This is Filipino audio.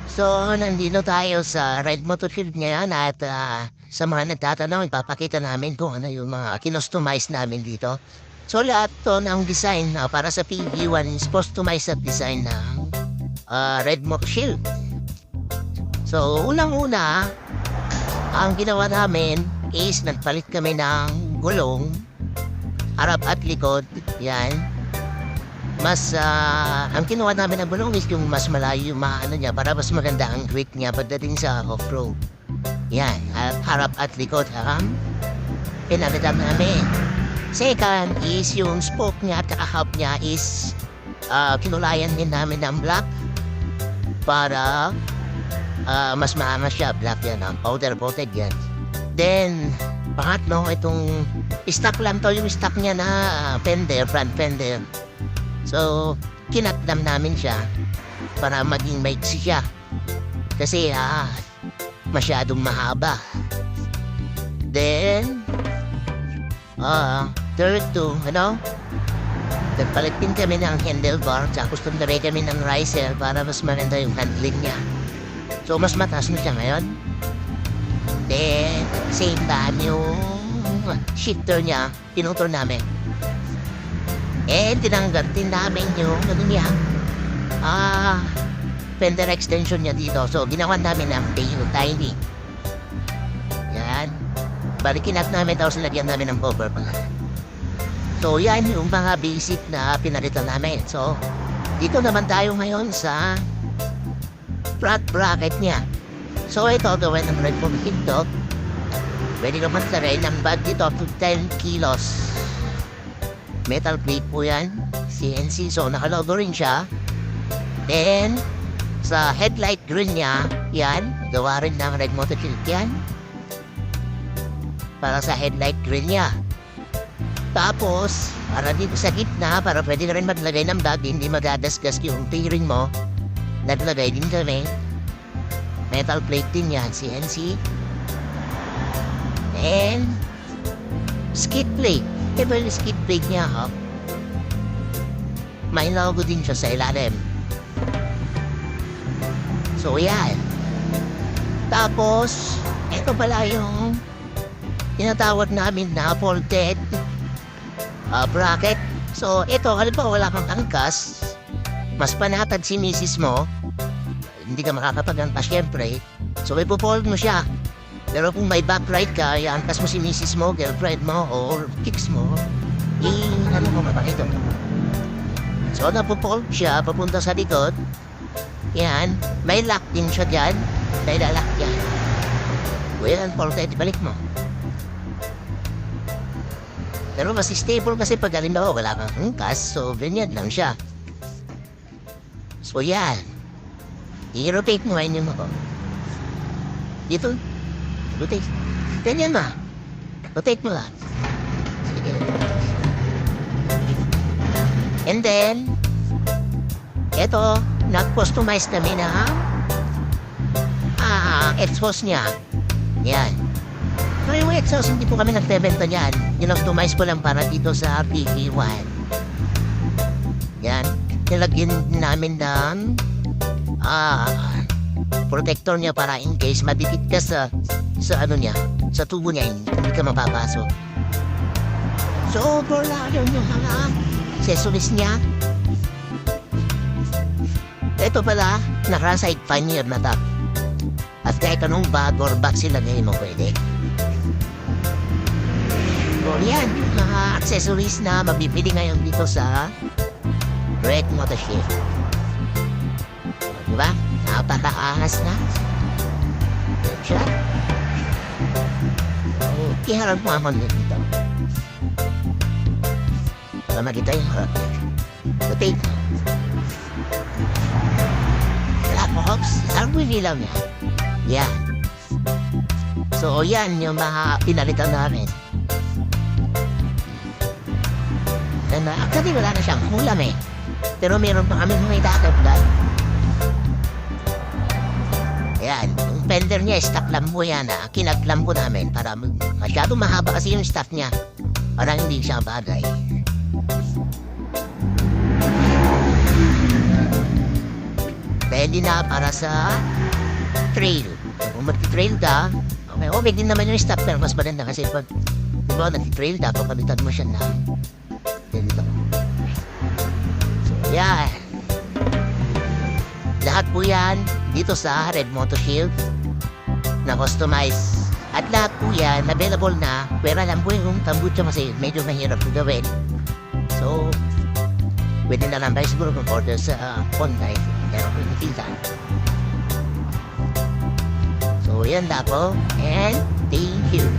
So, nandito tayo sa Red Motorfield ngayon at sa mga nagtatanong, ipapakita namin kung ano yung mga kinustomize namin dito. So, lahat to ng design para sa PV1 is customized at design ng Red Motorfield. So, unang-una, ang ginawa namin is nagpalit kami ng gulong, harap at likod, yan. Mas, ang kinuha namin ng gulong is yung mas malayo yung maano niya para mas maganda ang grip niya pagdating sa off-road. Yan, at harap at likod, pinalitan namin. Second is yung spoke niya at hub niya is kinulayan din namin ng black para mas maangas siya. Black yan, powder-coated yan. Then, pangatlo, itong stock lang to, yung stock niya na fender, front fender. So, kinatlam namin siya para maging maiksi siya. Kasi, masyadong mahaba. Then, third to, nagpalit din kami ng handlebar, tsaka custom na rin kami ng riser para mas maganda yung handling niya. So, mas mataas na siya ngayon. Then, same time, yung shifter niya, pinutol namin. Tinanggal din namin yung fender extension niya dito. So, ginawa namin ng tiny. Yan. Balikinat namin, tapos lagyan namin ng cover pa. So, yan yung mga basic na pinalitan namin. So, dito naman tayo ngayon sa front bracket niya. So, ito gawin ng Red Motorfield to. Pwede naman sa rin ng bag dito to 10 kilos. Metal plate po yan, CNC, so nakalogo rin siya. Then, sa headlight grill niya, yan, gawa rin ng Red Motorfield yan. Para sa headlight grill niya. Tapos, para dito sa gitna, para pwede na rin maglagay ng bag, hindi madadasgas yung fairing mo. Naglagay din kami. Metal plate din yan, CNC. And, skid plate. Ito yung skid plate niya, may logo din siya sa ilalim. So, yan. Tapos, ito pala yung tinatawag namin na folded bracket. So, ito, halimbawa wala kang angkas, mas panatag si misis mo, hindi ka makakapag-angkas syempre, so ipo-fold mo siya. Pero kung may backlight ka, iangkas mo si misis mo, girlfriend mo, or kicks mo, ano mo mapakito. So, napupold siya, papunta sa likod. Yan, may lock din siya dyan. May lalak yan. Well, folded, balik mo. Pero mas stable kasi pag halimbawa wala kang angkas, so ganyan lang siya. So, yan. I-rotate mo ngayon yung ako. Dito. Rotate. Ganyan ba? Rotate mo lang. Sige. And then, eto, nag-customize namin na exhaust niya. Yan. So yung exhaust, hindi po kami nagbebenta niyan. Yung-customize ko lang para dito sa PV1. Yan. Nilagyan namin ng protector niya para in case madikit ka sa ano niya, sa tubo niya, hindi ka mapapasok. So, overall yung mga accessories niya. Ito pala, naka-side pannier na top. At kahit anong bag or box ilagay mo pwede. So, yan, yung mga accessories na mabibili ngayon dito sa Red Motorfield. Diba? Napataangas na. Yan siya. Iharap mo ako dito. Para makita yung harap niya. Rotate mo. Black box. Harap mo yung ilaw niya. Yan. So, yan yung mga pinalitan namin. Actually, wala na siyang hulam eh. Pero meron pa kami mga itatagdan. Ayan, yung fender niya, stock lambo yan kinaglambo namin para masyado mahaba kasi yung stock niya. Parang hindi siya bagay. ready na para sa trail. Kung mag-trail ka, okay din naman yung stop pero mas maganda kasi pag di ba nag-trail ka, papalitan mo siya na ganito. So yan. Lahat po yan dito sa Red Moto Shield na customize. At lahat po yan available na, pero alam po yung tambucha kasi medyo mahirap po gawin. So, pwede na lang tayo siguro kung order sa online. Pero kung nakita. So, yan na po. And thank you.